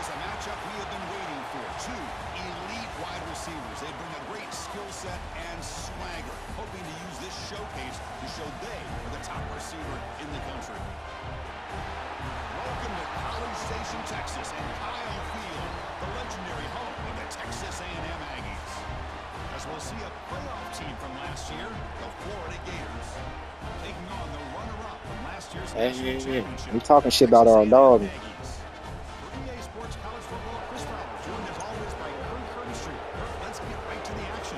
is a matchup we have been waiting for. Two elite wide receivers. They bring a great skill set and swagger, hoping to use this showcase to show they are the top receiver in the country. Welcome to College Station, Texas, and Kyle Field, the legendary home of the Texas A&M Aggies. As we'll see a playoff team from last year, the Florida Gators, taking on the runner-up from last year's national championship. We talking shit about our dog. For EA Sports College Football, Chris Fowler, joined as always by Kirk Curtis. Let's get right to the action.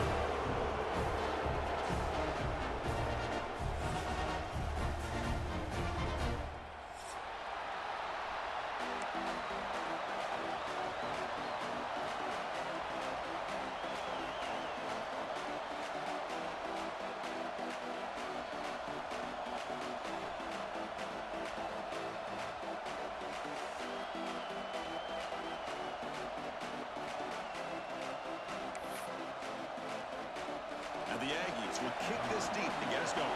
And the Aggies will kick this deep to get us going.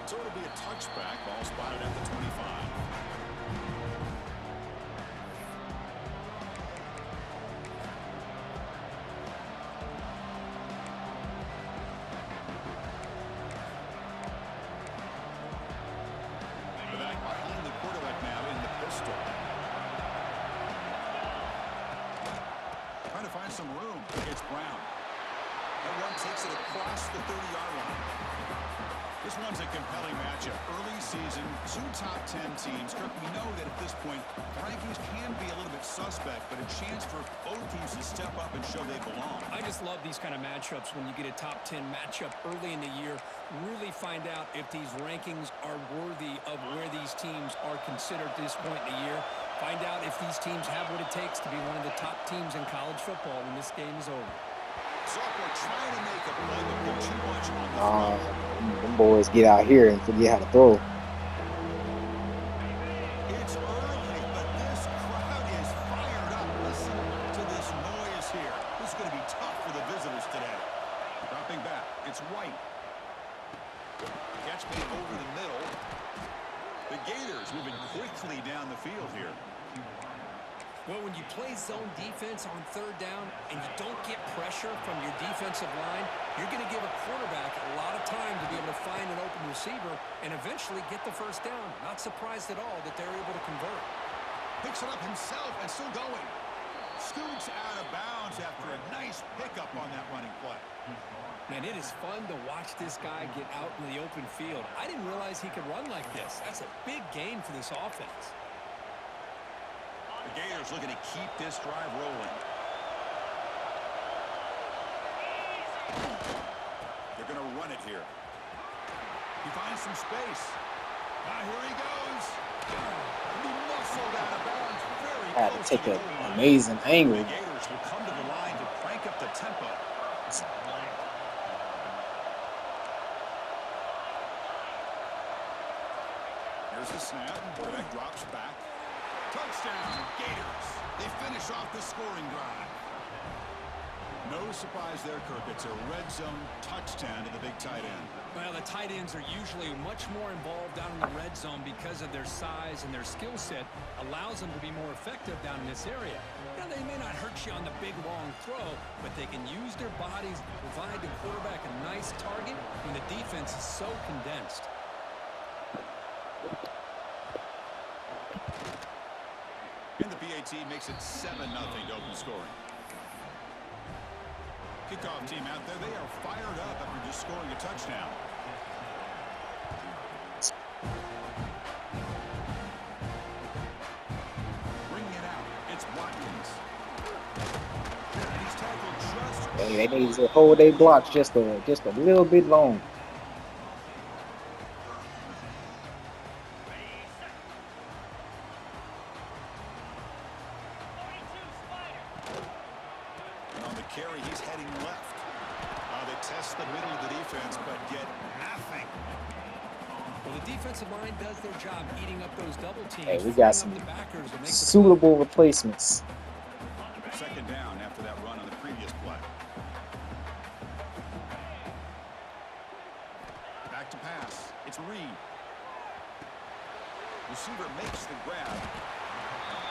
So it'll be a touchback, ball spotted at the 25. Back behind the quarterback now in the pistol. Trying to find some room. It's Brown. That one takes it across the 30-yard line. This one's a compelling matchup. Early season, two top 10 teams. Kirk, we know that at this point, the rankings can be a little bit suspect, but a chance for both teams to step up and show they belong. I just love these kind of matchups when you get a top 10 matchup early in the year. Really find out if these rankings are worthy of where these teams are considered at this point in the year. Find out if these teams have what it takes to be one of the top teams in college football when this game is over. Sophomore trying to make a play, but put too much on the throw. Them boys get out here and forget how to throw. It's early, but this crowd is fired up. Listen to this noise here. This is going to be tough for the visitors today. Dropping back, it's White. Catch made over the middle. The Gators moving quickly down the field here. Well, when you play zone defense on third down and you don't get pressure from your defensive line, you're going to give a quarterback a lot of time to be able to find an open receiver and eventually get the first down. Not surprised at all that they're able to convert. Picks it up himself and still going. Scoots out of bounds after a nice pickup on that running play. Man, it is fun to watch this guy get out in the open field. I didn't realize he could run like this. That's a big gain for this offense. The Gators looking to keep this drive rolling. They're going to run it here. He finds some space. Here he goes. He muscled out of bounds. Very Had to close take the an goal line. amazing angle. The Gators will come to the line to crank up the tempo. Here's the snap. Quarterback drops back. Touchdown, Gators. They finish off the scoring drive. No surprise there, Kirk. It's a red zone touchdown to the big tight end. Well, the tight ends are usually much more involved down in the red zone because of their size and their skill set allows them to be more effective down in this area. Now, they may not hurt you on the big, long throw, but they can use their bodies to provide the quarterback a nice target when the defense is so condensed. And the PAT makes it 7-0 open scoring. Kickoff team out there, they are fired up after just scoring a touchdown. Bringing it out, it's Watkins. And he's tackled just... Hey, they need to hold their blocks just a little bit long. And on the carry, he's heading left. They to test the middle of the defense, but get nothing. Well, the defensive line does their job eating up those double teams. Hey, we got some the backers to make suitable replacements. Second down after that run on the previous play. Back to pass. It's Reed. Receiver makes the grab.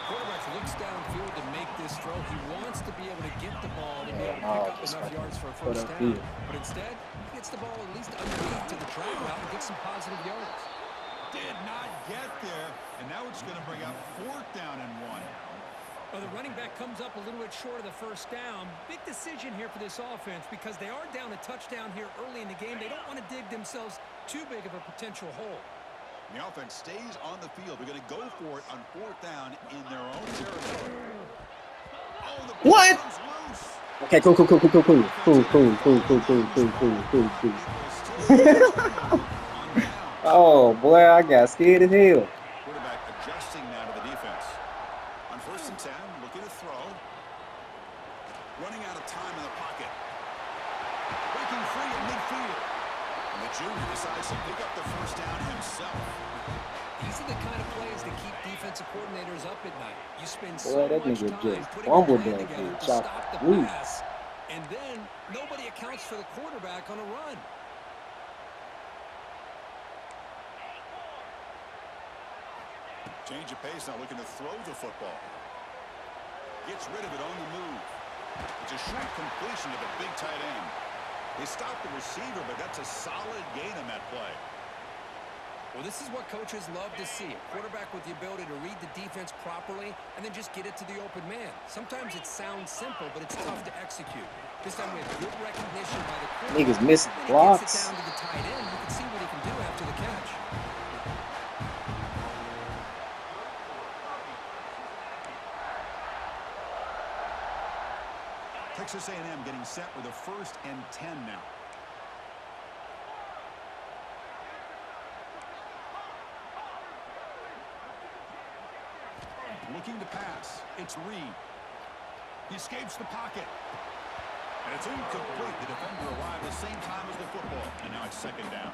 Quarterback looks downfield to make this throw. He wants to be able to get the ball and be able to pick up enough yards for a first down. But instead, he gets the ball at least underneath to the drag route and gets some positive yards. Did not get there, and now it's going to bring up 4th down and 1. Well, the running back comes up a little bit short of the first down. Big decision here for this offense because they are down a touchdown here early in the game. They don't want to dig themselves too big of a potential hole. The offense stays on the field. They're going to go for it on 4th down in their own territory. Oh, the what? Loose. Okay, cool. Oh boy, I got scared as hell. Quarterback adjusting now to the defense. On 1st and 10, looking to throw. Running out of time in the pocket. Breaking free in midfield. And the junior decides to pick up the first down himself. These are the kind of plays that keep defensive coordinators up at night. You spend so much much time just putting a plan that together dude. to stop the pass, and then nobody accounts for the quarterback on a run. Change of pace now, looking to throw the football. Gets rid of it on the move. It's a short completion to the big tight end. They stop the receiver, but that's a solid gain on that play. Well, this is what coaches love to see. A quarterback with the ability to read the defense properly and then just get it to the open man. Sometimes it sounds simple, but it's tough to execute. This time we have good recognition by the quarterback. Niggas missing blocks. blocks. Gets it down to the tight end. You can see what he can do after the catch. Texas A&M getting set with a 1st and 10 now. Looking to pass. It's Reed. He escapes the pocket. And it's incomplete. The defender arrived at the same time as the football. And now it's 2nd down.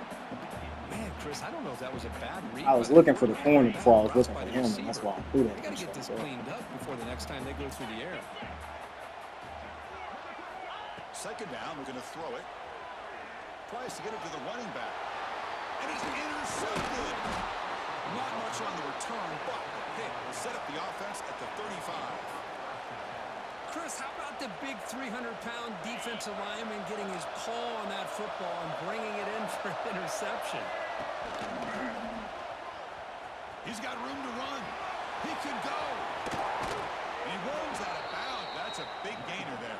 Man, Chris, I don't know if that was a bad read. I was looking for the corner before I was looking for him, and that's why I threw that. They got to get this cleaned up before the next time they go through the air. 2nd down, we're going to throw it. Tries to get it to the running back. And it's intercepted. Not much on the return, but the pick will set up the offense at the 35. Chris, how about the big 300-pound defensive lineman getting his paw on that football and bringing it in for an interception? He's got room to run. He can go. And he rolls out of bounds. That's a big gainer there.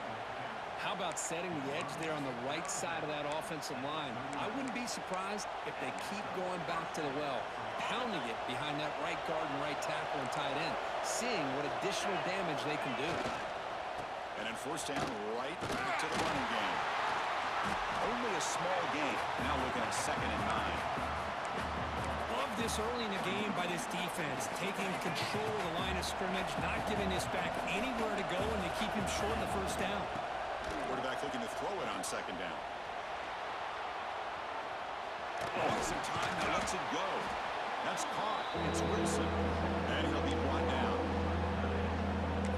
How about setting the edge there on the right side of that offensive line? I wouldn't be surprised if they keep going back to the well, pounding it behind that right guard and right tackle and tight end, seeing what additional damage they can do. And then 1st down, right back to the running game. Only a small gain. Now looking at 2nd and 9. Love this early in the game by this defense, taking control of the line of scrimmage, not giving this back anywhere to go, and they keep him short of the first down. Quarterback looking to throw it on 2nd down. Wants some time, now lets it go. That's caught. It's Wilson. And he'll be brought down.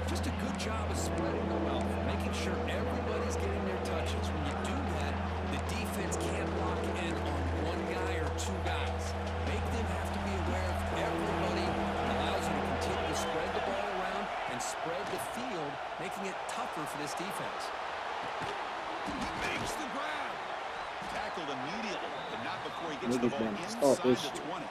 Just a good job of spreading the wealth, making sure everybody's getting their touches. When you do that, the defense can't lock in on one guy or 2 guys. Make them have to be aware of everybody. It allows you to continue to spread the ball around and spread the field, making it tougher for this defense. He makes the grab. Tackled immediately, but not before he gets the ball Niggas been inside the 20.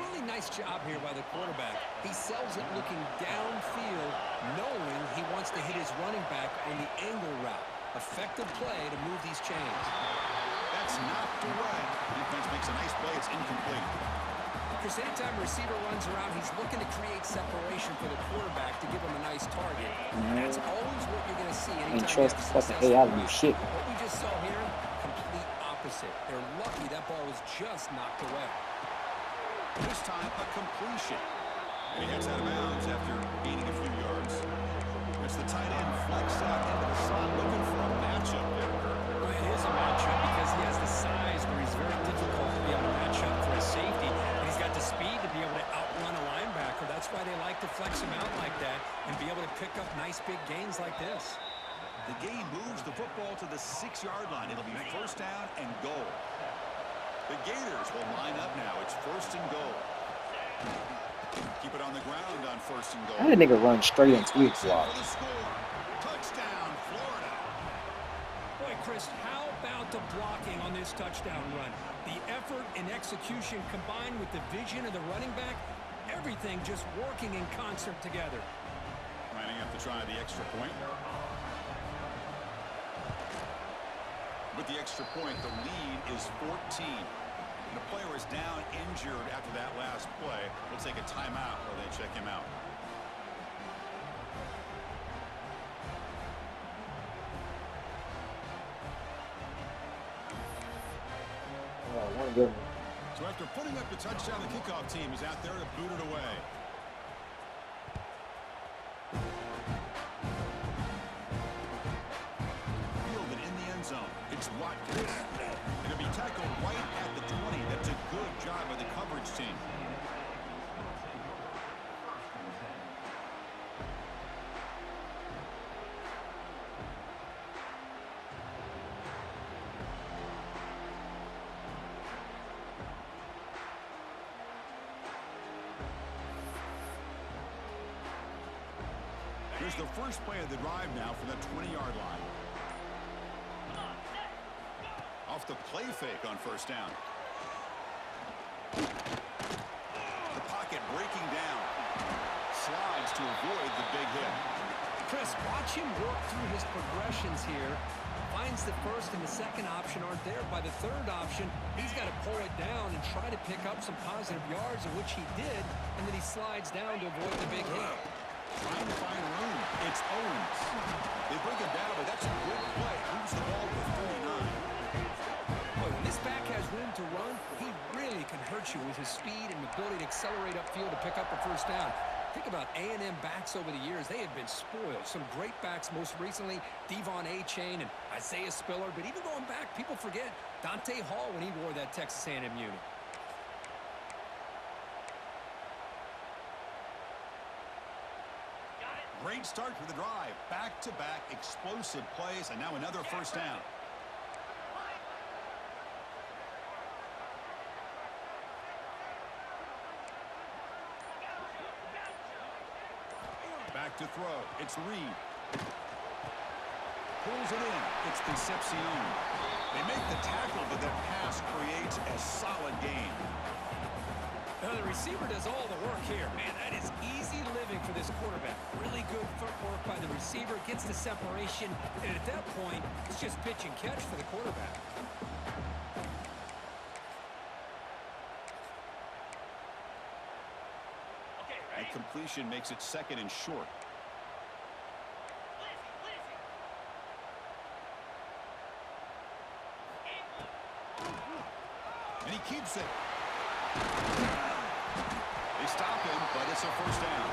Really nice job here by the quarterback. He sells it looking downfield, knowing he wants to hit his running back on the angle route. Effective play to move these chains. That's knocked away. Defense makes a nice play. It's incomplete. Chris, anytime a receiver runs around, he's looking to create separation for the quarterback to give him a nice target. That's always what you're going to see anytime Ain't trust the fucking hey out of you shit. What we just saw here, complete opposite. They're lucky that ball was just knocked away. This time, a completion. And he heads out of bounds after gaining a few yards. As the tight end flex out into the slot, looking for a matchup there. is a matchup because he has the size where he's very difficult to be able to match up for a safety. And he's got the speed to be able to outrun a linebacker. That's why they like to flex him out like that and be able to pick up nice big gains like this. The game moves the football to the 6-yard line. It'll be first down and goal. The Gators will line up now. It's first and goal. Keep it on the ground on first and goal. How did nigga run straight into his block? Touchdown, Florida. Boy, Chris, how about the blocking on this touchdown run? The effort and execution combined with the vision of the running back, everything just working in concert together. Lining up to try the extra point. With the extra point, the lead is 14. And the player is down injured after that last play. We'll take a timeout while they check him out. Oh, one good one. So after putting up the touchdown, the kickoff team is out there to boot it away. Fielded in the end zone. It's Watkins. Going to be tackled right at the 20. That's a good job by the coverage team. Here's the first play of the drive now from the 20-yard line. Off the play fake on first down. The pocket breaking down. Slides to avoid the big hit. Chris, watch him work through his progressions here. Finds the first and the second option aren't there. By the third option, he's got to pull it down and try to pick up some positive yards, of which he did, and then he slides down to avoid the big hit. Trying to find room. It's Owens. They bring him down, but that's a good play. Moves the ball to 49. Boy, when this back has room to run, he really can hurt you with his speed and ability to accelerate upfield to pick up a first down. Think about A&M backs over the years. They have been spoiled. Some great backs, most recently, Devon A-Chain and Isaiah Spiller. But even going back, people forget Dante Hall when he wore that Texas A&M unit. Great start to the drive. Back-to-back explosive plays, and now another first down. Back to throw. It's Reed. Pulls it in. It's Concepcion. They make the tackle, but that pass creates a solid gain. Now, the receiver does all the work here. Man, that is easy living for this quarterback. Really good footwork by the receiver. Gets the separation. And at that point, it's just pitch and catch for the quarterback. And completion makes it second and short. And he keeps it. They stop him, but it's a first down.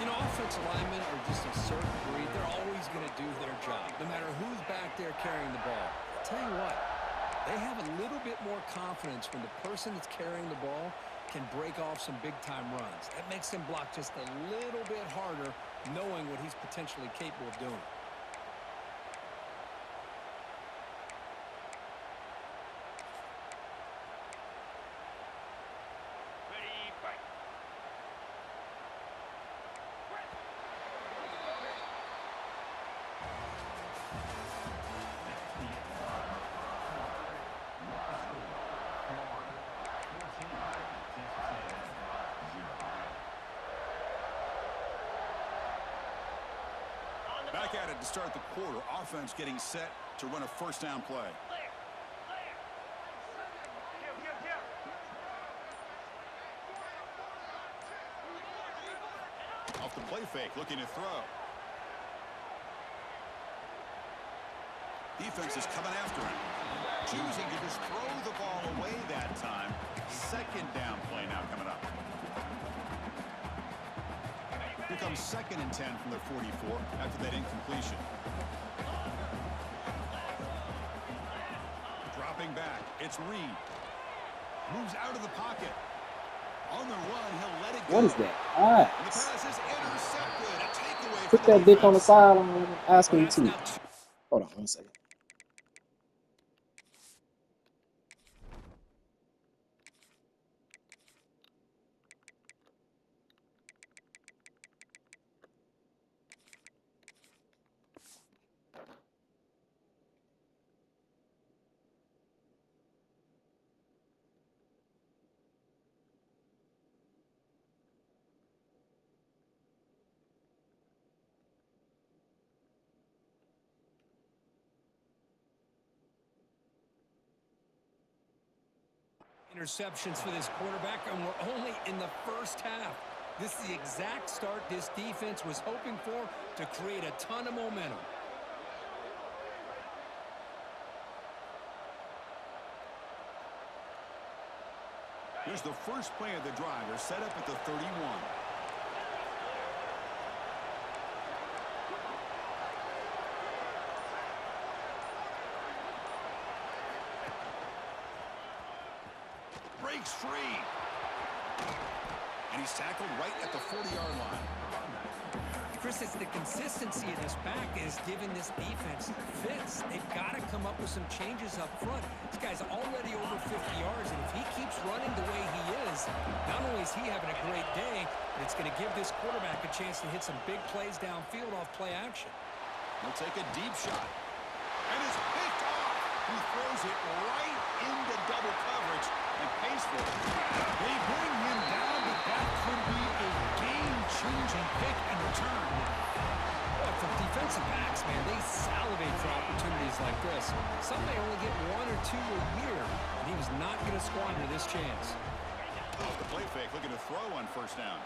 You know, offensive linemen are just a certain breed. They're always going to do their job, no matter who's back there carrying the ball. I'll tell you what, they have a little bit more confidence when the person that's carrying the ball can break off some big-time runs. That makes them block just a little bit harder, knowing what he's potentially capable of doing. Back at it to start the quarter. Offense getting set to run a first down play. Off the play fake, looking to throw. Defense is coming after him. Choosing to just throw the ball away that time. Second down play now coming up. Here comes second and 10 from their 44 after that incompletion. It's Reed. Moves out of the pocket. On the run, he'll let it go. What is that? Ah, And the pass is intercepted. A takeaway put for the that dick on the defense. sideline. Ask Well, him that's to. now Hold on 1 second. interceptions for this quarterback, and we're only in the first half. This is the exact start this defense was hoping for to create a ton of momentum. Here's the first play of the drive. They're set up at the 31. Breaks free. And he's tackled right at the 40-yard line. Chris, it's the consistency of this back is giving this defense fits. They've got to come up with some changes up front. This guy's already over 50 yards, and if he keeps running the way he is, not only is he having a great day, but it's going to give this quarterback a chance to hit some big plays downfield off play action. He'll take a deep shot. And it's picked off. He throws it right into double coverage and pays for it. They bring him down, but that could be a game-changing pick and return. Well, for defensive backs, man, they salivate for opportunities like this. Some may only get 1 or 2 a year, and he was not going to squander this chance. Off the play fake, looking to throw on first down.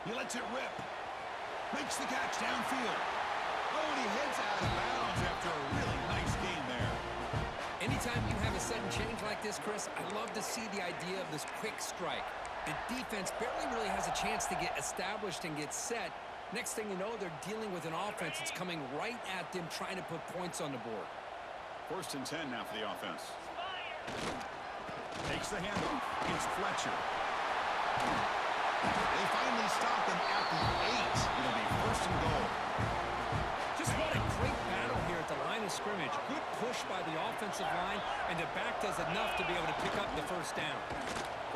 He lets it rip. Makes the catch downfield. Oh, and he heads out of bounds after a really nice game there. Anytime you have a sudden change like this, Chris, I love to see the idea of this quick strike. The defense barely really has a chance to get established and get set. Next thing you know, they're dealing with an offense that's coming right at them, trying to put points on the board. 1st and 10 now for the offense. Takes the handoff. It's Fletcher. They finally stop him at the 8. It'll be 1st and goal. Just what a great battle here at the line of scrimmage. Good push by the offensive line, and the back does enough to be able to pick up the first down.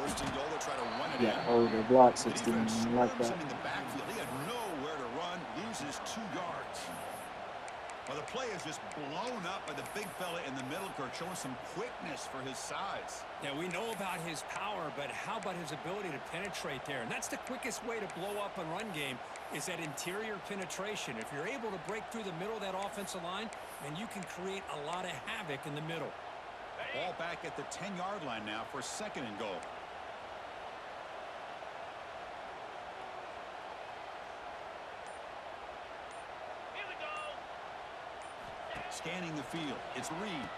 1st and goal, they'll try to run it Yeah, in. hold the block The 16 defense like swarms that. him in the backfield. He had nowhere to run, loses 2 yards. Well, the play is just blown up by the big fella in the middle, Kirk, showing some quickness for his size. Yeah, we know about his power, but how about his ability to penetrate there? And that's the quickest way to blow up a run game is that interior penetration. If you're able to break through the middle of that offensive line, then you can create a lot of havoc in the middle. Ball back at the 10-yard line now for 2nd and goal. Scanning the field. It's Reed.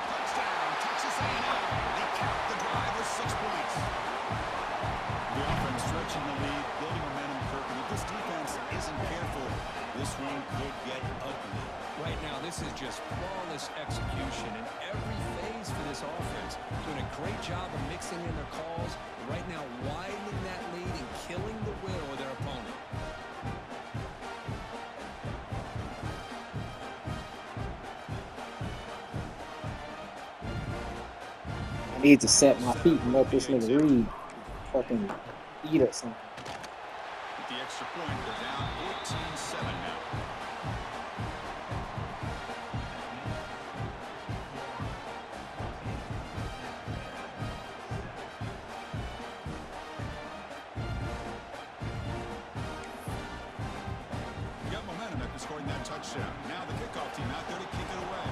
Touchdown, Texas A&M. They cap the drive with 6 points. The offense stretching the lead, building momentum, Kirk. And if this defense isn't careful, this one could get ugly. Right now, this is just flawless execution in every phase for this offense. Doing a great job of mixing in their calls. Right now, widening that lead and killing the will of their opponent. I need to set my feet and let this nigga Reed fucking eat or something. With the extra point, they're down 14-7 now. You got momentum after scoring that touchdown. Now the kickoff team out there to kick it away.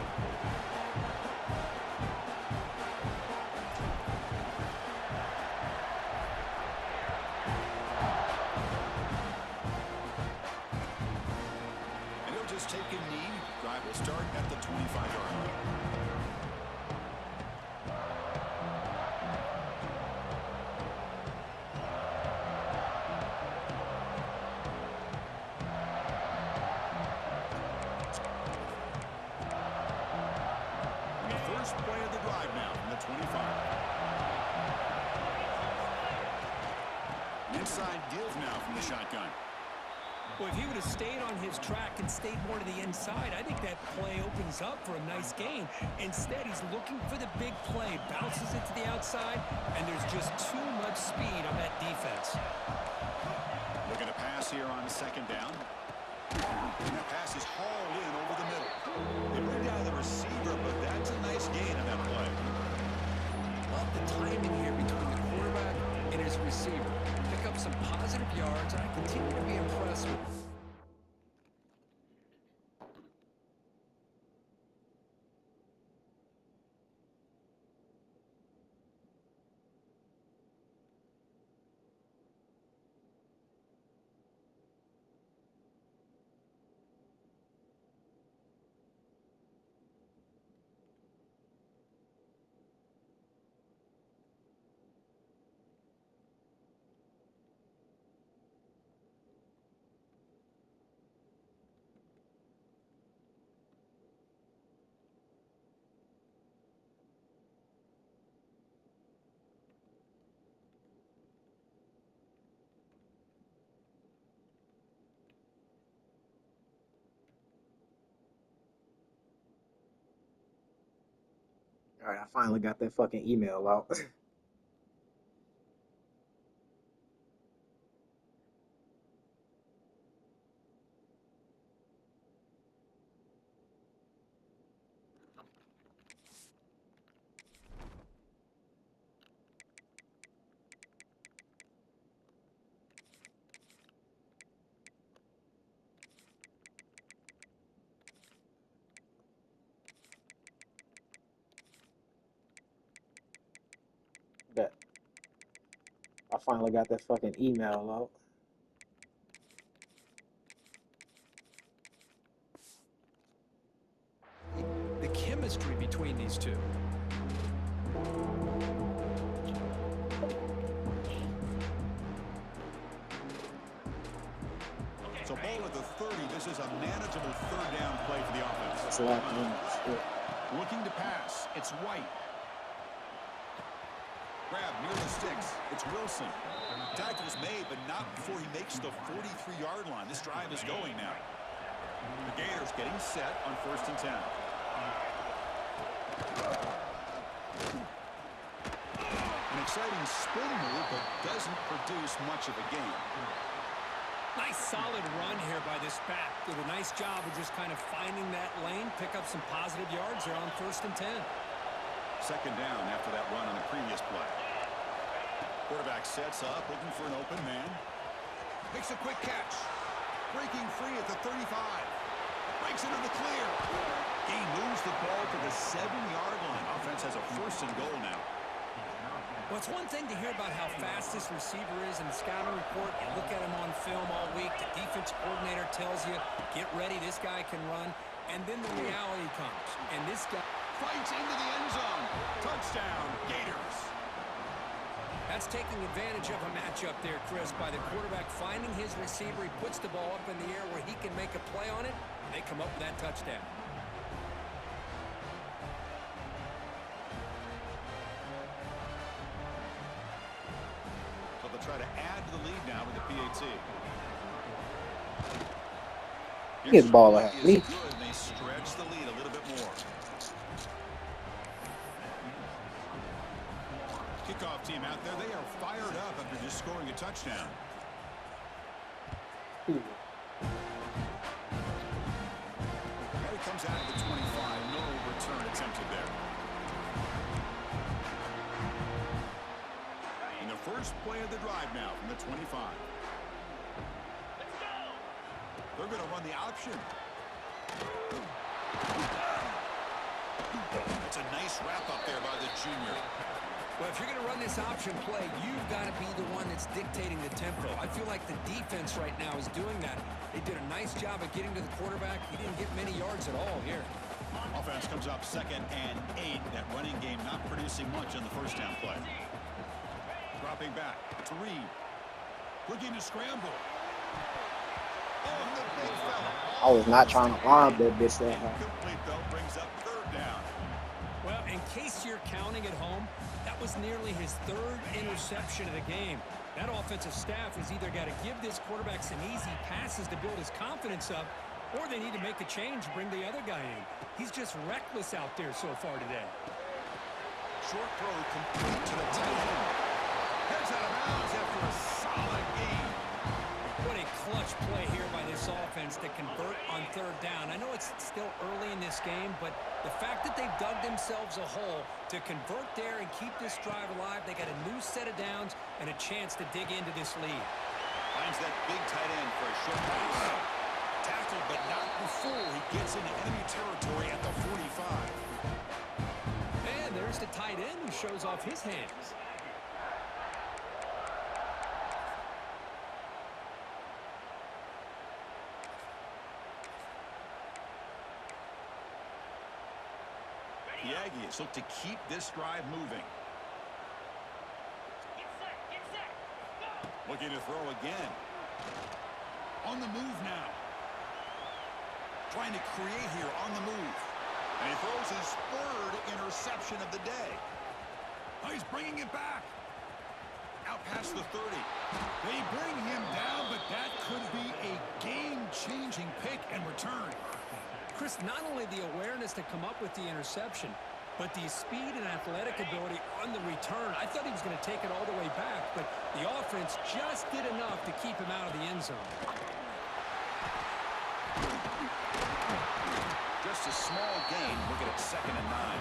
And he'll just take a knee. Drive will start at the 25-yard line. first play of the drive now from the 25. Inside give now from the shotgun. Well, if he would have stayed on his track and stayed more to the inside, I think that play opens up for a nice gain. Instead, he's looking for the big play, bounces it to the outside, and there's just too much speed on that defense. Looking to pass here on second down. And that pass is hauled in over the middle. They bring down the receiver, but that's a nice gain on that play. Love the timing here between the quarterback and his receiver. Pick up some positive yards, and I continue to be impressed with. All right, I finally got that fucking email out. Bet. I finally got that fucking email out. The chemistry between these two. So ball at the 30. This is a manageable third down play for the offense. That's a lot of shit. Looking to pass. It's White. Grab near the sticks. It's Wilson. Tackle's made, but not before he makes the 43-yard line. This drive is going now. The Gators getting set on 1st and 10. An exciting spin move, but doesn't produce much of a gain. Nice solid run here by this back. Did a nice job of just kind of finding that lane, pick up some positive yards there on 1st and 10. Second down after that run on the previous play. Quarterback sets up, looking for an open man. Makes a quick catch. Breaking free at the 35. Breaks into the clear. He moves the ball to the 7-yard line. Offense has a 1st and goal now. Well, it's one thing to hear about how fast this receiver is in the scouting report. You look at him on film all week. The defense coordinator tells you, get ready, this guy can run. And then the reality comes. And this guy Fights into the end zone. Touchdown, Gators. That's taking advantage of a matchup there, Chris, by the quarterback finding his receiver. He puts the ball up in the air where he can make a play on it, and they come up with that touchdown. So they'll try to add to the lead now with the PAT. Get the ball ahead. Good. They stretch the lead a little bit more. Kickoff team out there, they are fired up after just scoring a touchdown. There he comes out of the 25. No return attempted there. And the first play of the drive now from the 25. They're going to run the option. That's a nice wrap up there by the junior. Well, if you're going to run this option play, you've got to be the one that's dictating the tempo. I feel like the defense right now is doing that. They did a nice job of getting to the quarterback. He didn't get many yards at all here. Offense comes up 2nd and 8. That running game not producing much on the first down play. Dropping back to Reed. Looking to scramble. Oh, the big fella. I was not trying to bomb that bitch that hard. Incomplete, though, brings up 3rd down. Well, and case you're counting at home, that was nearly his third interception of the game. That offensive staff has either got to give this quarterback some easy passes to build his confidence up, or they need to make a change and bring the other guy in. He's just reckless out there so far today. Short throw complete to the tight end. Heads out of bounds after a solid game. What a clutch play here by this offense to convert on third down. I know it's still early in this game, but the fact that they've dug themselves a hole to convert there and keep this drive alive, they got a new set of downs and a chance to dig into this lead. Finds that big tight end for a short pass. Tackled, but not before he gets into enemy territory at the 45. And there's the tight end who shows off his hands. The Aggies look to keep this drive moving. Looking to throw again. On the move now. Trying to create here on the move. And he throws his third interception of the day. Oh, he's bringing it back. Out past the 30. They bring him down, but that could be a game-changing pick and return. Chris, not only the awareness to come up with the interception, but the speed and athletic ability on the return. I thought he was going to take it all the way back, but the offense just did enough to keep him out of the end zone. Just a small gain. Looking at 2nd and 9.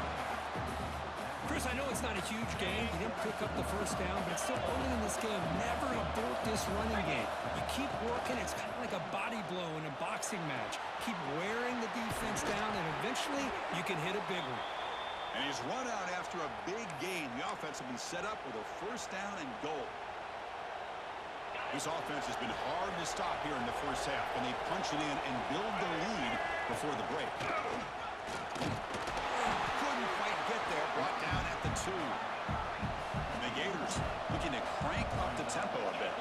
Chris, I know it's not a huge game. He didn't pick up the first down, but it's still early in this game. Never abort this running game. You keep working. It's kind of like a body blow in a boxing match. Keep wearing the defense down, and eventually you can hit a big one. And he's run out after a big gain. The offense will be set up with a 1st down and goal. This offense has been hard to stop here in the first half, and they punch it in and build the lead before the break. Couldn't quite get there, brought down at the 2. And the Gators looking to crank up the tempo a bit.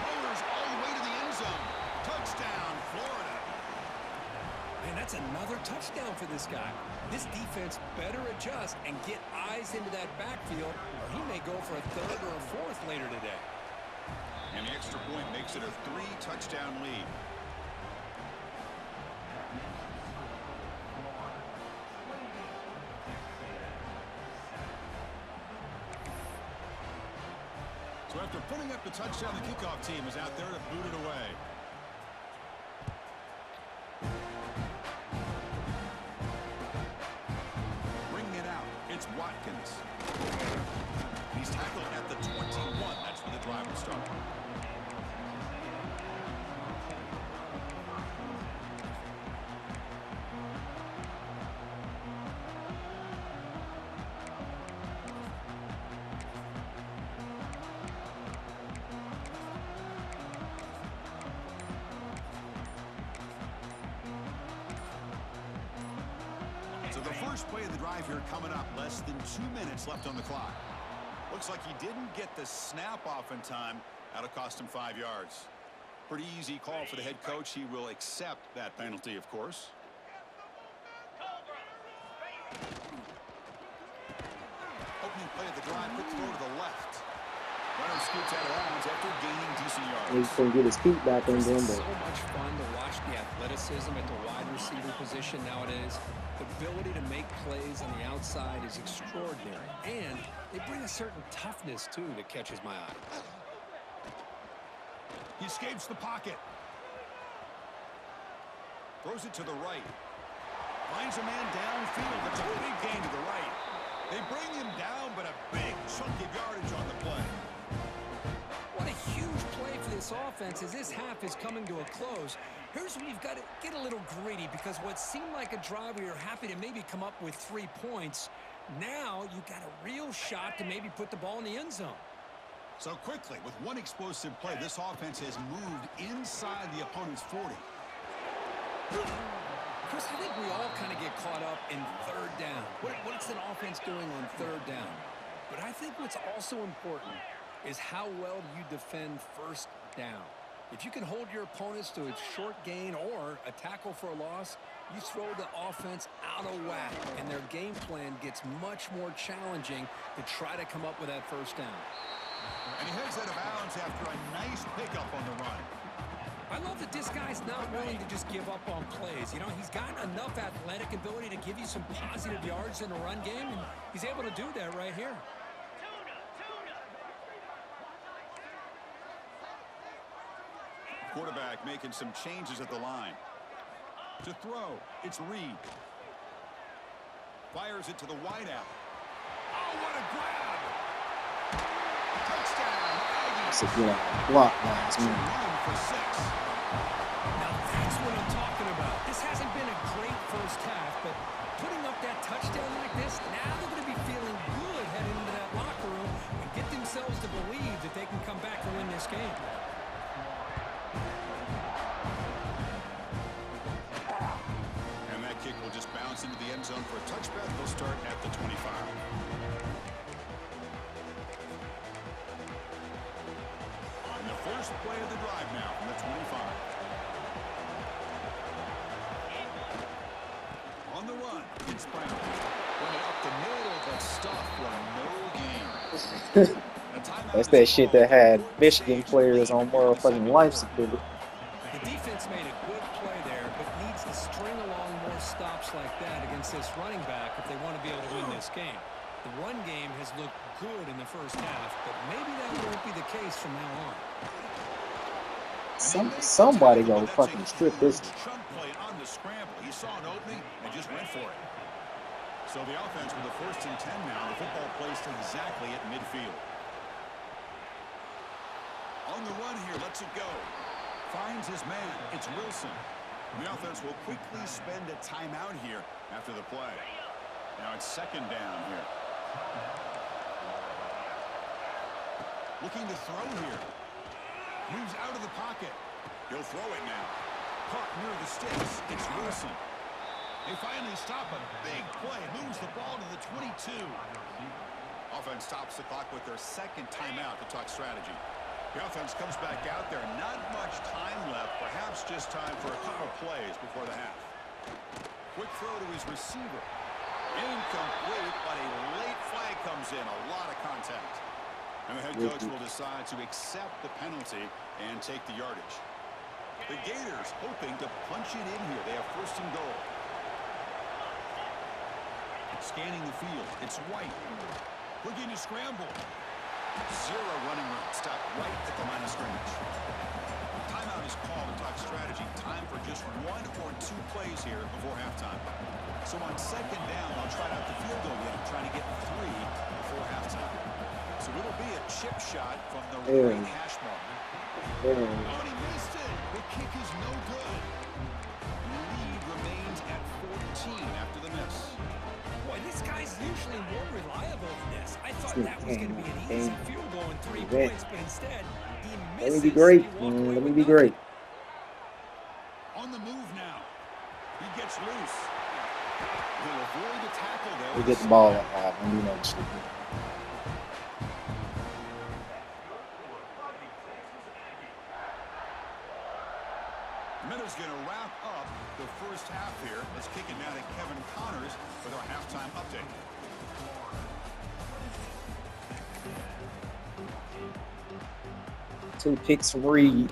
Bowlers all the way to the end zone. Touchdown, Florida. Man, that's another touchdown for this guy. This defense better adjust and get eyes into that backfield, or he may go for a 3rd or a 4th later today. And the extra point makes it a 3-touchdown lead. So after putting up the touchdown, the kickoff team is out there to boot it away. Bringing it out, it's Watkins. He's tackled at the 21. That's where the drive will start. So the first play of the drive here coming up, less than 2 minutes left on the clock. Looks like he didn't get the snap off in time. That'll cost him 5 yards. Pretty easy call for the head coach. He will accept that penalty, of course. Opening play of the drive, quick throw to the left. Runner scoots out of bounds after gaining decent yards. He's going to get his feet back in there, It's but so much fun to watch the athleticism at the wide receiver position nowadays. The ability to make plays on the outside is extraordinary, and they bring a certain toughness, too, that catches my eye. He escapes the pocket. Throws it to the right. Finds a man downfield. That's a big gain to the right. They bring him down, but a big chunk of yardage on the play. What a huge play for this offense as this half is coming to a close. Here's where you've got to get a little greedy, because what seemed like a drive where you're happy to maybe come up with 3 points, now you've got a real shot to maybe put the ball in the end zone. So quickly, with one explosive play, this offense has moved inside the opponent's 40. Chris, I think we all kind of get caught up in 3rd down. What's an offense doing on 3rd down? But I think what's also important is how well you defend 1st down. If you can hold your opponents to a short gain or a tackle for a loss, you throw the offense out of whack, and their game plan gets much more challenging to try to come up with that first down. And he heads out of bounds after a nice pickup on the run. I love that this guy's not willing to just give up on plays. You know, he's got enough athletic ability to give you some positive yards in the run game, and he's able to do that right here. Quarterback making some changes at the line. To throw, it's Reed. Fires it to the wideout. Oh, what a grab! Touchdown! That's a good block, last minute. 1 for 6. Now that's what I'm talking about. This hasn't been a great first half, but putting up that touchdown like this, now they're going to be feeling good heading into that locker room and get themselves to believe that they can come back and win this game. And that kick will just bounce into the end zone for a touchback. They'll start at the 25. And the first play of the drive now from the 25. On the run, it's Brown. Running up the middle, but stopped for no gain. That's that shit that had Michigan players on motherfucking life support. The defense made a good play there, but needs to string along more stops like that against this running back if they want to be able to win this game. The run game has looked good in the first half, but maybe that won't be the case from now on. Somebody gonna fucking strip this. Chunk play on the scramble. He saw an opening and just went for it. So the offense with the 1st and 10 now. The football placed exactly at midfield. On the run here, lets it go. Finds his man. It's Wilson. The offense will quickly spend a timeout here after the play. Now it's 2nd down here. Looking to throw here. Moves out of the pocket. He'll throw it now. Caught near the sticks. It's Wilson. They finally stop a big play. Moves the ball to the 22. Offense stops the clock with their 2nd timeout to talk strategy. The offense comes back out there. Not much time left. Perhaps just time for a couple plays before the half. Quick throw to his receiver. Incomplete, but a late flag comes in. A lot of contact. And the head coach will decide to accept the penalty and take the yardage. The Gators hoping to punch it in here. They have 1st and goal. Scanning the field. It's White. Looking to scramble. Zero running room. Stop right at the line of scrimmage. Timeout is called to talk strategy. Time for just 1 or 2 plays here before halftime. So on 2nd down, they'll try out the field goal unit, trying to get 3 before halftime. So it'll be a chip shot from the right hash mark. Oh, and he missed it. The kick is no good. Lead remains at 14 after the miss. Boy, this guy's usually more reliable than this. I thought that was going to be an easy field goal and 3 points, but instead, he misses. Let me be great. Let me be great. On the move now. He gets loose. He'll avoid the tackle there. We get the ball at half and do that shit. Miller's going to wrap up the first half here. Let's kick it now to Kevin Connors with our halftime update. Two picks from Reed.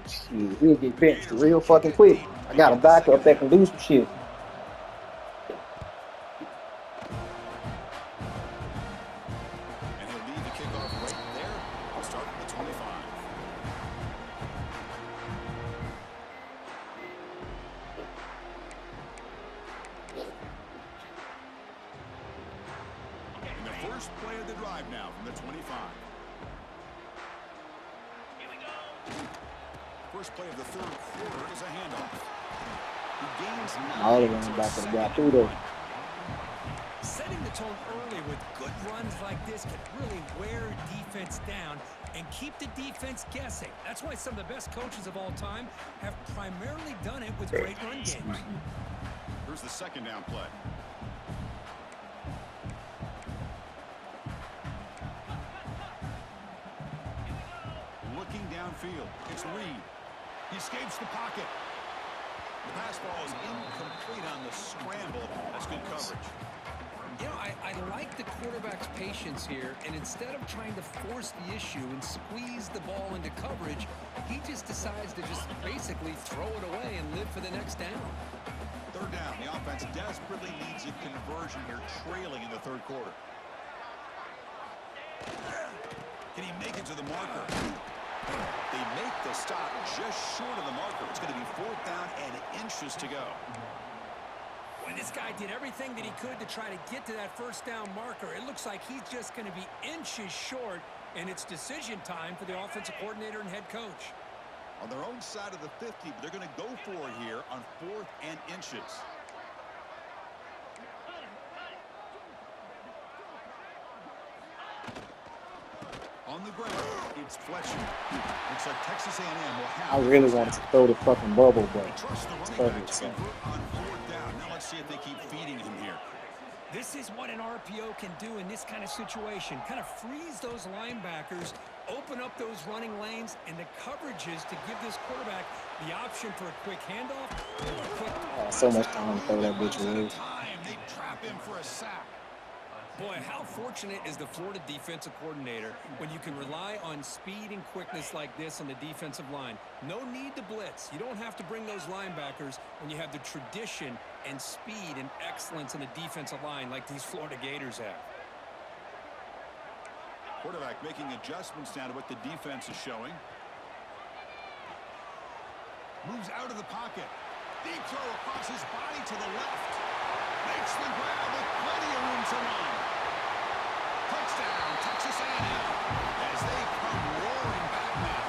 Shit, he'll get benched real fucking quick. I got a backup that can do some shit. And he'll leave the kickoff right there. We'll start at the 25. And the first play of the drive now from the 25. First play of the 3rd quarter is a handoff. He gains 9. All the running back that got through there. Setting the tone early with good runs like this can really wear defense down and keep the defense guessing. That's why some of the best coaches of all time have primarily done it with great run games. Here's the 2nd down play. field. It's Reed. He escapes the pocket. The pass ball is incomplete on the scramble. That's good coverage. You know, I like the quarterback's patience here, and instead of trying to force the issue and squeeze the ball into coverage, he just decides to just basically throw it away and live for the next down. Third down. The offense desperately needs a conversion here, trailing in the third quarter. Can he make it to the marker? They make the stop just short of the marker. It's going to be fourth down and inches to go. When this guy did everything that he could to try to get to that first down marker, it looks like he's just going to be inches short, and it's decision time for the offensive coordinator and head coach. On their own side of the 50, but they're going to go for it here on fourth and inches. On the ground, it's Fletcher. Looks like Texas A&M will have. I really wanted to throw the fucking bubble, but Trust the it's running back perfect. to So convert on fourth down. Now let's see if they keep feeding him here. This is what an RPO can do in this kind of situation. Kind of freeze those linebackers, open up those running lanes, and the coverages to give this quarterback the option for a quick handoff or a quick... so much time to throw that bitch Runs out away. of time. They trap him for a sack. Boy, how fortunate is the Florida defensive coordinator when you can rely on speed and quickness like this on the defensive line. No need to blitz. You don't have to bring those linebackers when you have the tradition and speed and excellence in the defensive line like these Florida Gators have. Quarterback making adjustments now to what the defense is showing. Moves out of the pocket. Deep throw across his body to the left. Makes the grab with plenty of room to run. Touchdown, Texas A&M, as they come roaring back now.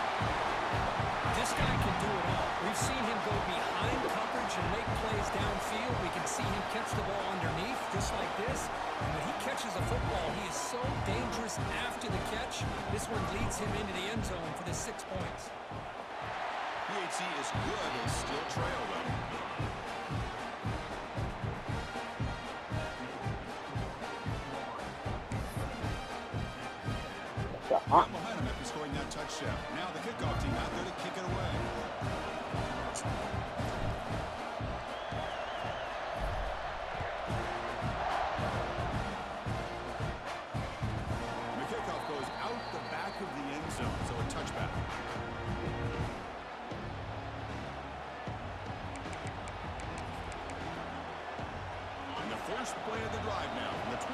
This guy can do it all. We've seen him go behind coverage and make plays downfield. We can see him catch the ball underneath, just like this. And when he catches a football, he is so dangerous after the catch. This one leads him into the end zone for the 6 points. PHC is good. They still trail, though. Got momentum after scoring that touchdown. Now the kickoff team out there to kick it away. The kickoff goes out the back of the end zone, so a touchback. And the first play of the drive now from the 25.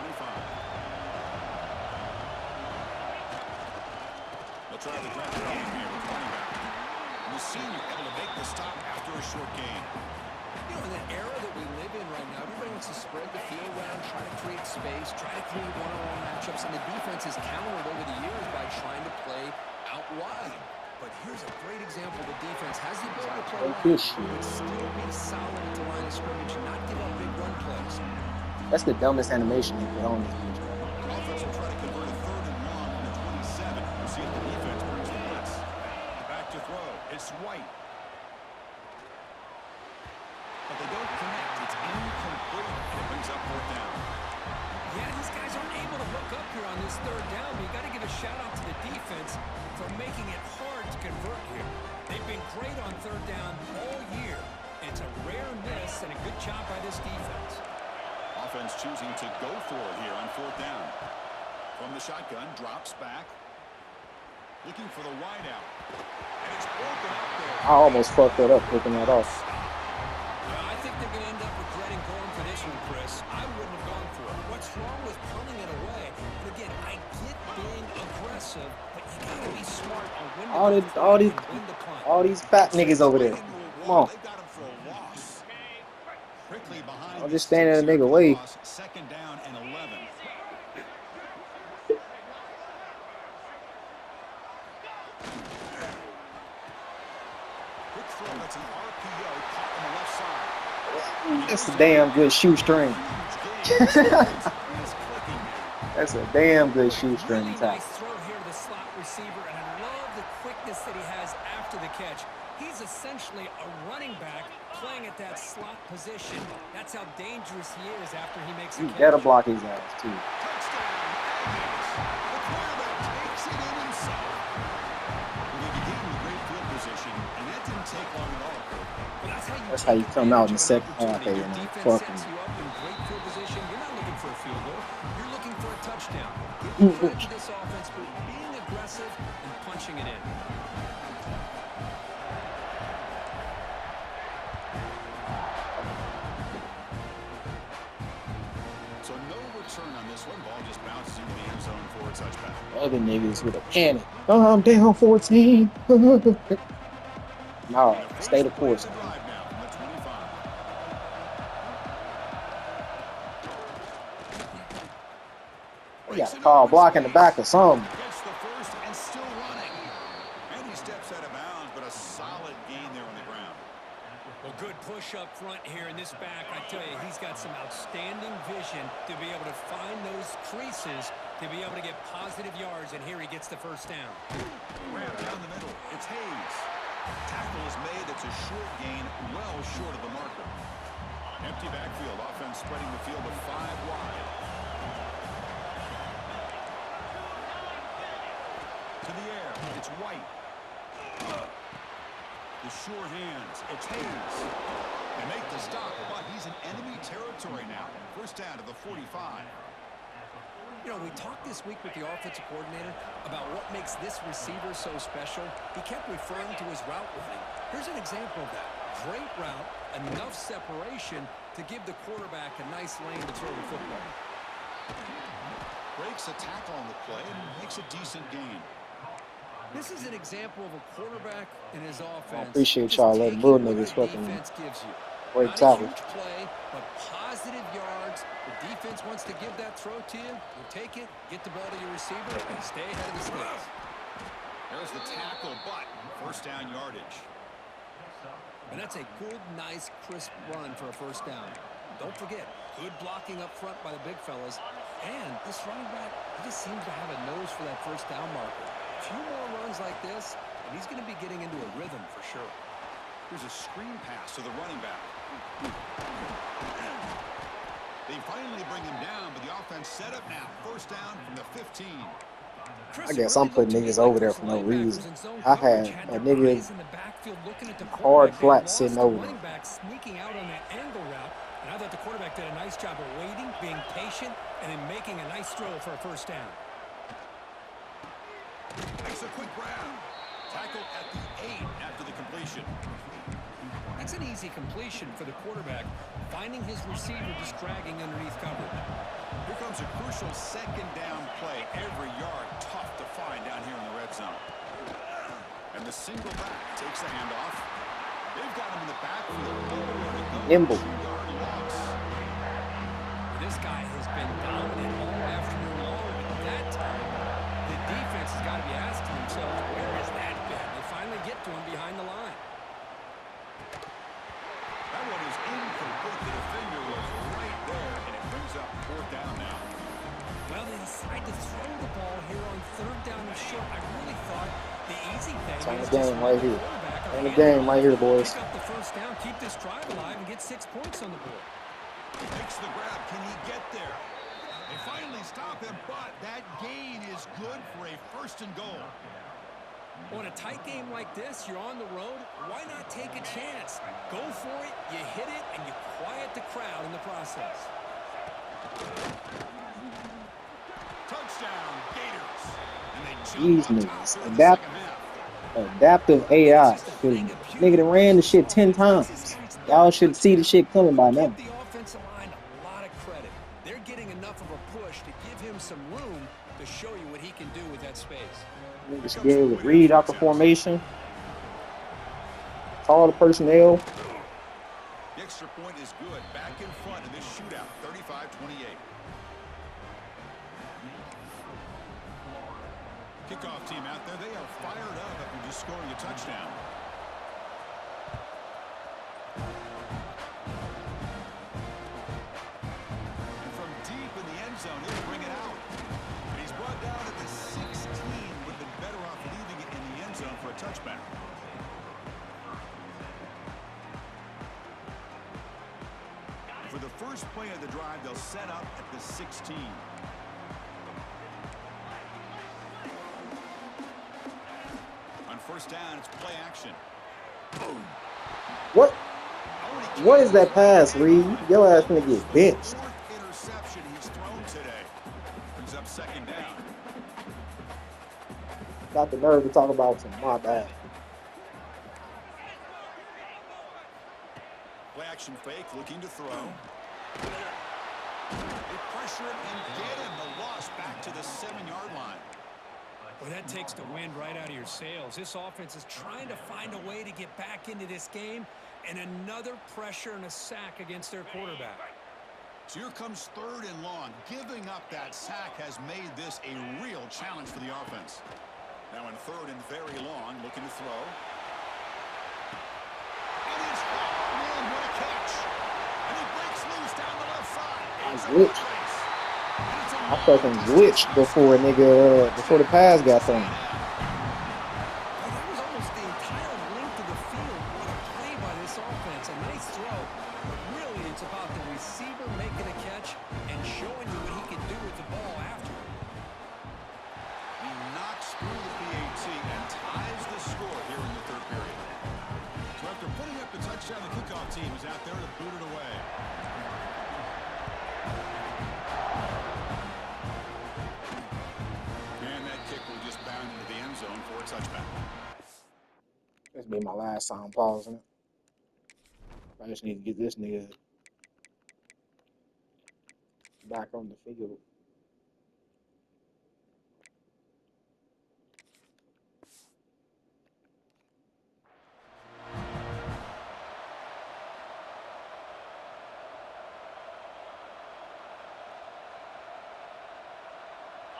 They'll try to drive it home here with running back. And the senior able to make the stop after a short gain. You know, in the era that we live in right now, everybody wants to spread the field around, try to create space, try to create one-on-one matchups, and the defense has countered over the years by trying to play out wide. But here's a great example. The defense has the ability to play wide, but still be solid at the line of scrimmage and not give up big run plays. That's the dumbest animation you put on this bitch. Offense will try to convert a third and long on the 27. We'll see if the defense brings the blitz. Back to throw. It's White. But they don't connect. It's incomplete. And it brings up fourth down. Yeah, these guys aren't able to hook up here on this third down, but you got to give a shout-out to the defense for making it hard to convert here. They've been great on third down all year. It's a rare miss and a good job by this defense. Offense choosing to go for it here on fourth down. From the shotgun, drops back. Looking for the wide out. And it's broken up there. I almost fucked that up picking that off. I think they're going to end up regretting going for this one, Chris. I wouldn't have gone for it. What's wrong with punting it away? And again, I get being aggressive, but you got to be smart on when to All these fat niggas over there. Come on. They've got him for a loss. Quickly behind. I'll just stand in the nigga way. Second down and 11. Quick throw. That's an RPO caught on the left side. That's a damn good shoestring. That's a damn good shoestring Really tie. nice throw here to the slot receiver, and I love the quickness that he has after the catch. He's essentially a running back playing at that slot position. That's how dangerous he is after he makes a You catch. gotta block his ass too. Touchdown. The quarterback takes it in himself. Well, they began with great how you take come out in advantage the of an second half opportunity. here Your and defense fucking. sets you up in great field position. You're not looking for a field goal. You're looking for a touchdown. Give the credit to this offense for being aggressive and punching it in. So no return on this one. Ball just bounces into the end zone for a touchback. Other niggas with a panic. Oh, I'm down 14. No, And the stay first the play of course, the man. drive now from the 25. We Breaks got a it call open blocking the space. back or something. Gets the first and still running. And he steps out of bounds, but a solid gain there on the ground. Well, good push up front here in this back. I tell you, he's got some outstanding vision to be able to find those creases, to be able to get positive yards, and here he gets the first down. Grab down the middle. It's Hayes. Tackle is made. That's a short gain, well short of the marker. Empty backfield. Offense spreading the field with 5 wide. To the air. It's White. The sure hands. It's Hayes. They make the stop, but he's in enemy territory now. First down to the 45. You know, we talked this week with the offensive coordinator about what makes this receiver so special. He kept referring to his route running. Here's an example of that. Great route, enough separation to give the quarterback a nice lane to throw the football. Breaks a tackle on the play and makes a decent gain. This is an example of a quarterback in his offense. I appreciate just y'all letting taking little what niggas the fucking defense gives you. break Not a tackles. huge play, but positive yards. The defense wants to give that throw to you. You take it, get the ball to your receiver, and stay ahead of the sticks. There's the tackle, but first down yardage. And that's a good, nice, crisp run for a first down. Don't forget, good blocking up front by the big fellas. And this running back, he just seems to have a nose for that first down marker. A few more runs like this, and he's going to be getting into a rhythm for sure. Here's a screen pass to the running back. They finally bring him down, but the offense set up now. First down from the 15. I guess I'm putting niggas over there for no reason. I had a nigga hard flat sitting over there. Sneaking out on that angle route, and I thought the quarterback did a nice job of waiting, being patient, and then making a nice throw for a first down. Makes a quick grab. Tackle at the 8 after the completion. That's an easy completion for the quarterback, finding his receiver just dragging underneath coverage. Here comes a crucial second down play. Every yard tough to find down here in the red zone. And the single back takes the handoff. They've got him in the backfield. Nowhere to go. Nimble. 2-yard loss. This guy has been dominant all afternoon long, but that time, the defense has got to be asking themselves, where has that been? They finally get to him behind the line. That one is incomplete. The defender was right there, and it brings up fourth down now. Well, they decide to throw the ball here on third down and short. I really thought the easy thing Turn the is game just right here. Turn the game right here, boys. Pick up the first down, keep this drive alive, and get 6 points on the board. Makes the grab. Can he get there? They finally stop him, but that gain is good for a first and goal. On a tight game like this, you're on the road, why not take a chance? Go for it, you hit it, and you quiet the crowd in the process. Touchdown, Gators. And they These jump on top niggas here in the second half. adaptive AI. Nigga that ran the shit 10 times. Y'all should see the shit coming by now. Give the offensive line a lot of credit. They're getting enough of a push to give him some room to show you what he can do with that space. Niggas should be able to read out the formation. Call the personnel. The extra point is good. Back in front in this shootout, 35-28. Kickoff team out there. They are fired up after just scoring a touchdown. And from deep in the end zone, he'll bring it out. And he's brought down at the 16. Would have been better off leaving it in the end zone for a touchback. For the first play of the drive, they'll set up at the 16. On first down, it's play action. What? Oh, and he What is that pass, Reed? Your ass gonna get benched. Fourth interception he's thrown today. Brings up second down. Got the nerve to talk about some my bad. Play action fake, looking to throw. They pressure him and get him. The loss back to the 7-yard line. Well, that takes the wind right out of your sails. This offense is trying to find a way to get back into this game, and another pressure and a sack against their quarterback. So here comes 3rd and long. Giving up that sack has made this a real challenge for the offense. Now in 3rd and very long, looking to throw. And he's caught. Man, what a catch. And he breaks loose down the left side. I glitched. I fucking glitched before before the pass got thrown. Well, that was almost the entire length of the field. What a play by this offense. A nice throw. But really, it's about the receiver making a catch and showing you what he can do with the ball after. He knocks through the PAT and ties the score here in the 3rd period. So after putting up the touchdown, the kickoff team is out there to boot it away. And that kick will just bound into the end zone for a touchback. This be my last time pausing it. I just need to get this nigga back on the field.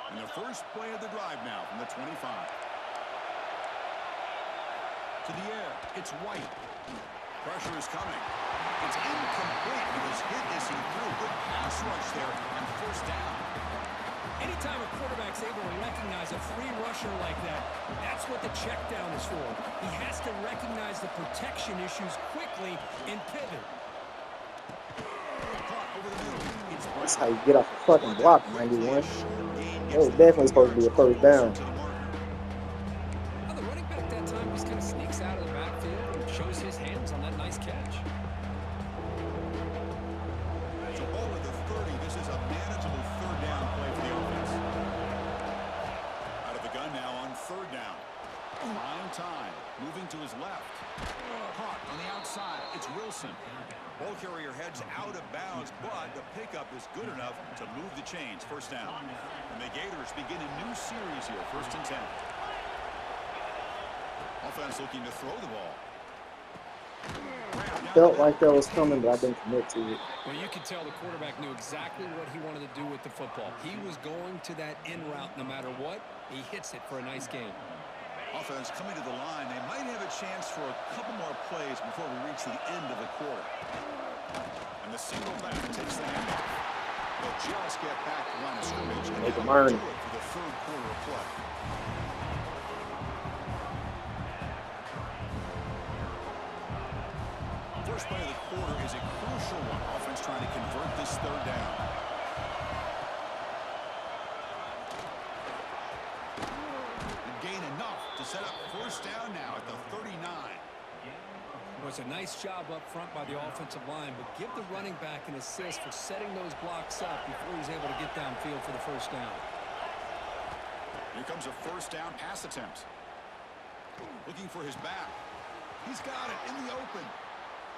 And the first play of the drive now from the 25. To the air, it's White. Pressure is coming. It's incomplete. He was hit as he threw. Good pass rush there and 1st down. Anytime a quarterback's able to recognize a free rusher like that, that's what the check down is for. He has to recognize the protection issues quickly and pivot. Caught over the middle. It's That's how you get off the fucking block, 91. That was definitely supposed to be a 1st down. Well, the running back that time just kind of sneaks out of the backfield and shows his hands on that nice catch. So over the 30. This is a manageable 3rd down play for the offense. Out of the gun now on 3rd down. Prime time. Moving to his left. Caught on the outside. It's Wilson. Ball carrier heads out of bounds, but the pickup is good enough to move the chains. 1st down. And the Gators begin a new series here. 1st and 10. Offense looking to throw the ball. Felt like that was coming, but I didn't commit to it. Well, you could tell the quarterback knew exactly what he wanted to do with the football. He was going to that in route no matter what. He hits it for a nice gain. Offense coming to the line. They might have a chance for a couple more plays before we reach the end of the quarter. And the single back takes the handoff. They'll just get back to the line of scrimmage and Make 'em they'll earn. do it for the 3rd quarter of play. First play of the quarter is a crucial one. Offense trying to convert this 3rd down. And gain enough to set up 1st down now at the 39. It was a nice job up front by the offensive line, but give the running back an assist for setting those blocks up before he was able to get downfield for the 1st down. Here comes a 1st down pass attempt. Looking for his back. He's got it in the open.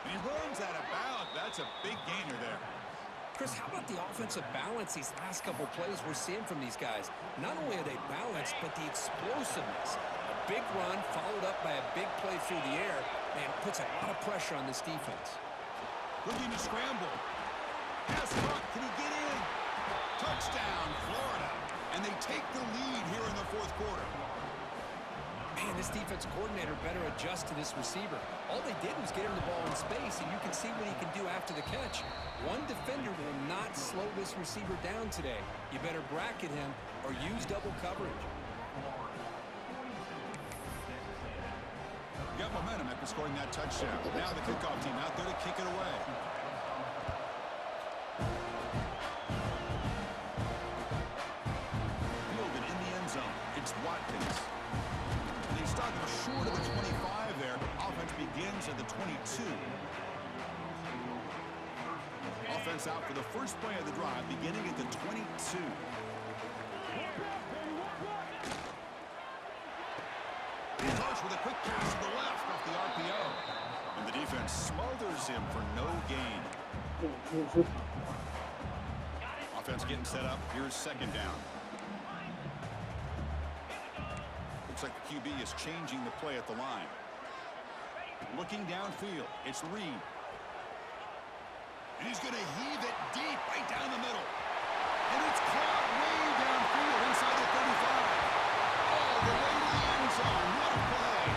And he runs out of bounds. That's a big gainer there. Chris, how about the offensive balance these last couple plays we're seeing from these guys? Not only are they balanced, but the explosiveness. A big run followed up by a big play through the air. Man, it puts a lot of pressure on this defense. Looking to scramble. Pass caught. Can he get in? Touchdown, Florida. And they take the lead here in the 4th quarter. Man, this defense coordinator better adjust to this receiver. All they did was get him the ball in space, and you can see what he can do after the catch. One defender will not slow this receiver down today. You better bracket him or use double coverage. Got momentum after scoring that touchdown. Now the kickoff team out there to kick it away. Fielded in the end zone. It's Watkins. And they start them short of the 25 there. Offense begins at the 22. Offense out for the first play of the drive, beginning at the 22. He goes with a quick pass to the left off the RPO. And the defense smothers him for no gain. Offense getting set up. Here's second down. Looks like the QB is changing the play at the line. Looking downfield. It's Reed. And he's going to heave it deep right down the middle. And it's caught way downfield inside the 35. All the way to the end zone. What a play.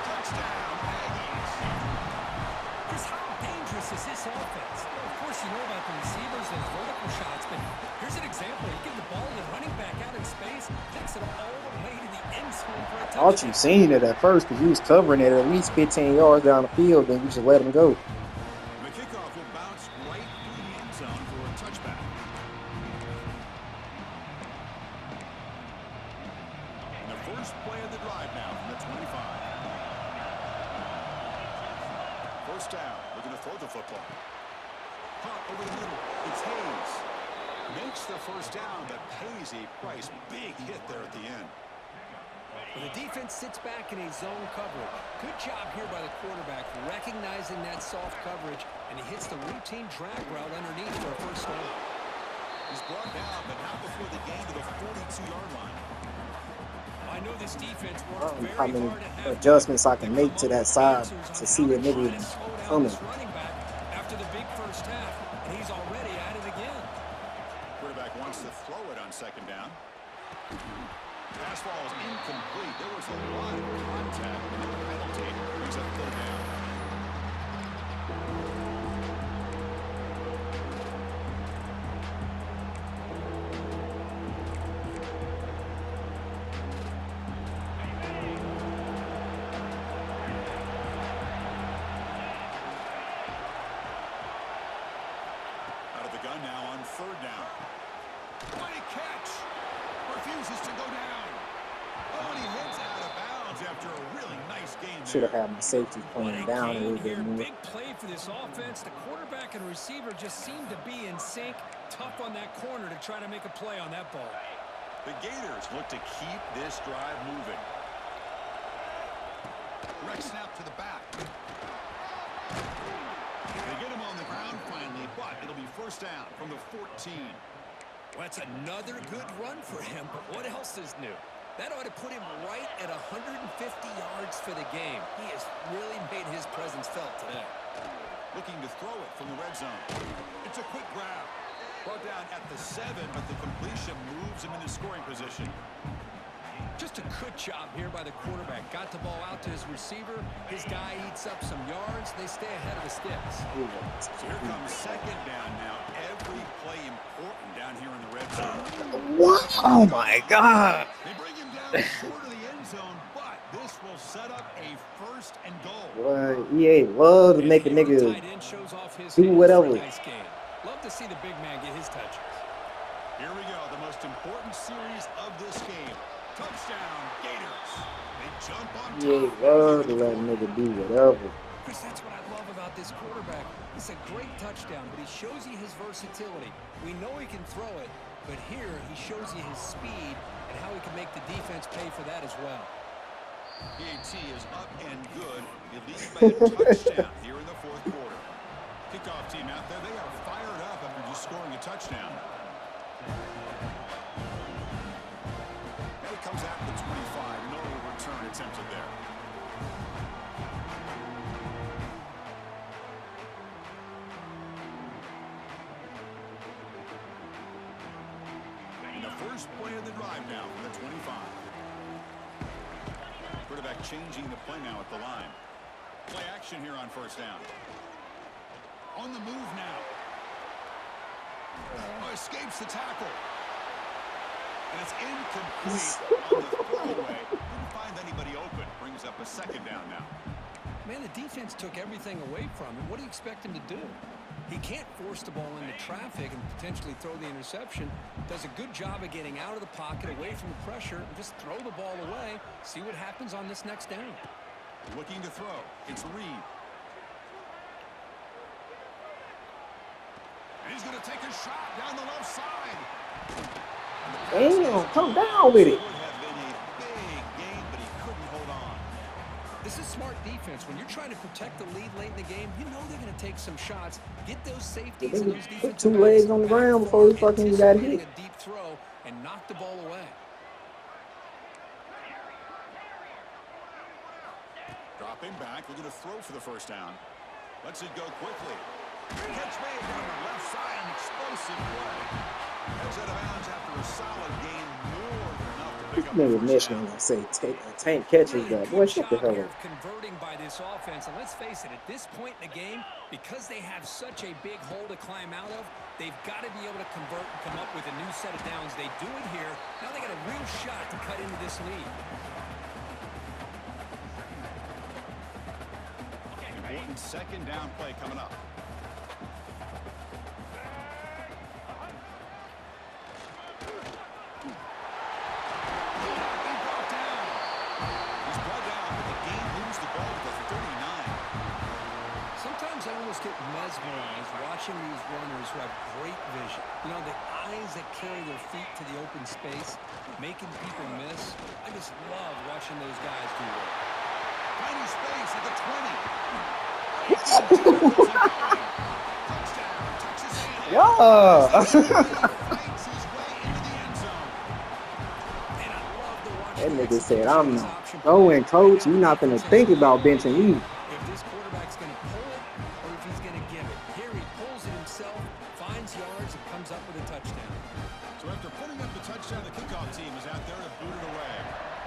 Touchdown, Aggies. Chris, how dangerous is this offense? Well, of course, you know about the receivers and vertical shots, but here's an example. You give the ball to the running back out in space, takes it all the way to the end zone for a touchdown. I thought you seen it at first because you was covering it at least 15 yards down the field, then you just let him go. The kickoff will bounce right through the end zone for a touchback. And the first play of the drive now from the 25. First down. We're going to throw the football. Hot over the middle. It's Hayes. Makes the first down, but pays a price. Big hit there at the end. Well, the defense sits back in a zone coverage. Good job here by the quarterback recognizing that soft coverage, and he hits the routine drag route underneath for a first down. He's brought down, but not before the gain to the 42-yard line. I know this defense I works don't know very how many hard at half. adjustments I can make to that side to see a nigga coming. Running back after the big first half, and he's already at it again. Quarterback wants to throw it on second down. Pass ball is incomplete. There was a lot of contact and the penalty brings up third down. Out of the gun now on third down. Great catch. Refuses to go down. Oh, and he hits out of bounds after a really nice game Should have there. had my safety playing down a little bit more. Big play for this offense. The quarterback and receiver just seem to be in sync. Tough on that corner to try to make a play on that ball. The Gators look to keep this drive moving. Direct snap to the back. They get him on the ground finally, but it'll be first down from the 14. Well, that's another good run for him, but what else is new? That ought to put him right at 150 yards for the game. He has really made his presence felt today. Looking to throw it from the red zone. It's a quick grab. Brought down at the 7, but the completion moves him into scoring position. Just a good job here by the quarterback. Got the ball out to his receiver. His guy eats up some yards. They stay ahead of the sticks. So here comes second down now. Every play important down here in the red zone. What? Oh my God. They bring him down short of the end zone, but this will set up a first and goal. Boy, EA love to make a nigga do whatever. Nice game. Love to see the big man get his touches. Here we go, the most important series of this game. Touchdown, Gators. They jump on top. EA love to let a nigga do whatever. Chris, that's what I love about this quarterback. It's a great touchdown, but he shows you his versatility. We know he can throw it, but here he shows you his speed and how he can make the defense pay for that as well. PAT is up and good. You lead by a touchdown here in the fourth quarter. Kickoff team out there, they are fired up after just scoring a touchdown. And it comes out to the 25. No return attempted there. And the first play of the drive now from the 25. Quarterback changing the play now at the line. Play action here on first down. On the move now. Oh, escapes the tackle. And it's incomplete on the throwaway. Didn't find anybody open. Brings up a second down now. Man, the defense took everything away from him. What do you expect him to do? He can't force the ball into traffic and potentially throw the interception. Does a good job of getting out of the pocket, away from the pressure, and just throw the ball away. See what happens on this next down. Looking to throw. It's Reed. And he's going to take a shot down the left side. Damn, come down with it. Would have been a big game, but he couldn't hold on. This is smart defense. When you're trying to protect the lead late in the game, you know they're going to take some shots, get those safeties and those Put defensive two legs on the ground before he fucking got hit. A deep throw and knock the ball away. Dropping back, looking to throw for the first down. Lets it go quickly. Catch made on the left side, an explosive play. Heads out of bounds after a solid game, more than enough to pick up the Nigga first Michigan down. gonna say tank catches that. Boy, shut the hell Here up. of converting by this offense, and let's face it, at this point in the game, because they have such a big hole to climb out of, they've got to be able to convert and come up with a new set of downs. They do it here. Now they got a real shot to cut into this lead. Important second down play coming up. Sometimes I almost get mesmerized watching these runners who have great vision. You know, the eyes that carry their feet to the open space, making people miss. I just love watching those guys do work. Tiny space at the 20. Yeah. That nigga said, I'm not going, coach. You're not going to think about benching me. If this quarterback's going to pull it or if he's going to give it. Here he pulls it himself, finds yards, and comes up with a touchdown. So after putting up the touchdown, the kickoff team is out there to boot it away.